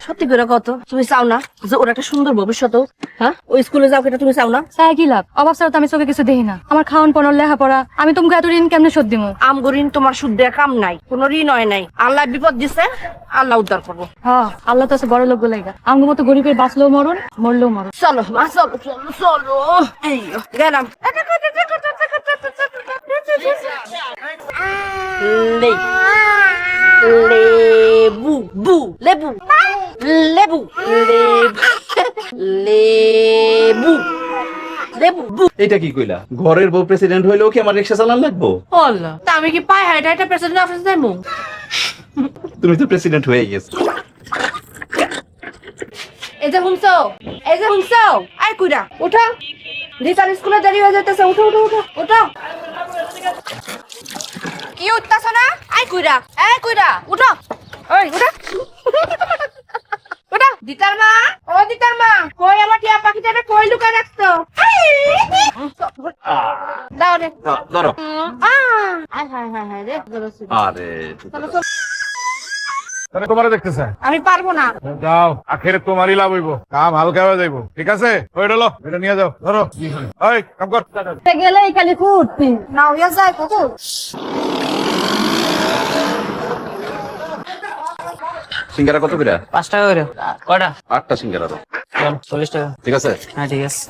সত্যি করে কত তুমি চাও না যে ওর একটা সুন্দর ভবিষ্যৎ হোক? হ্যাঁ, ওই স্কুলে যাও কেটে তুমি চাও না? তাই কি লাভ? অভাব ছাড়া তো আমি চোখে কিছু দেখি না। আমার খাওয়ান পড়ার লেখাপড়া, আমি তোমাকে এত ঋণ কেমনে শোধ দিমু? আমগো ঋণ তোমার সুদ দেয়া কাম নাই, কোন ঋণ হয় নাই। আল্লাহ বিপদ দিছে, আল্লাহ উদ্ধার করবো। হ্যাঁ, আল্লাহ তো আছে বড় লোক গুলাইগা। আমার মতো গরিবের বাঁচলেও মরণ, মরলেও মরণ। চলো মা, চলো চলো চলো, এই গেলাম। লে- লেবু বু লেবু লেবু লেবু লেবু বু। এটা কি কইলা? ঘরের বউ প্রেসিডেন্ট হইলেও কি আমার রিক্সা চালান লাগবো? আল্লাহ, তা আমি কি পাই হাইটা এটা প্রেসিডেন্ট অফিসে যাইমু? তুমি তো প্রেসিডেন্ট হয়ে গেছো। এই যে হুমসো, এই যে হুমসো, আই কুইরা উঠো, রিসার স্কুলে দেরি হয়ে যাইতেছে। উঠো উঠো উঠো উঠো। কি উঠতাছ না? আই কুইরা, এই কুইরা উঠো, ওই উঠো উঠো। দিতার মা, ও দিতার মা, কই আমার টিয়া পাখিটারে কই লুকায় রাখছো? দাও রে। ধরো। হায় হায় হায় হায় রে, আরে চলো চলো। তাহলে তোমারে দেখতেছে আমি পারবো না। যাও, আখেরে তোমারই লাভ হইব, কাম হালকা হয়ে যাইব। ঠিক আছে, ওই ডলো এটা নিয়ে যাও, ধরো। ওই কাম কর। গেলেই খালি ফুটতি। না হইয়া যায় কুকুর। সিঙ্গারা কত করে? 5 টাকা করে কয়টা? 8টা সিঙ্গারা দাও। চল 40 টাকা। ঠিক আছে। হ্যাঁ ঠিক আছে।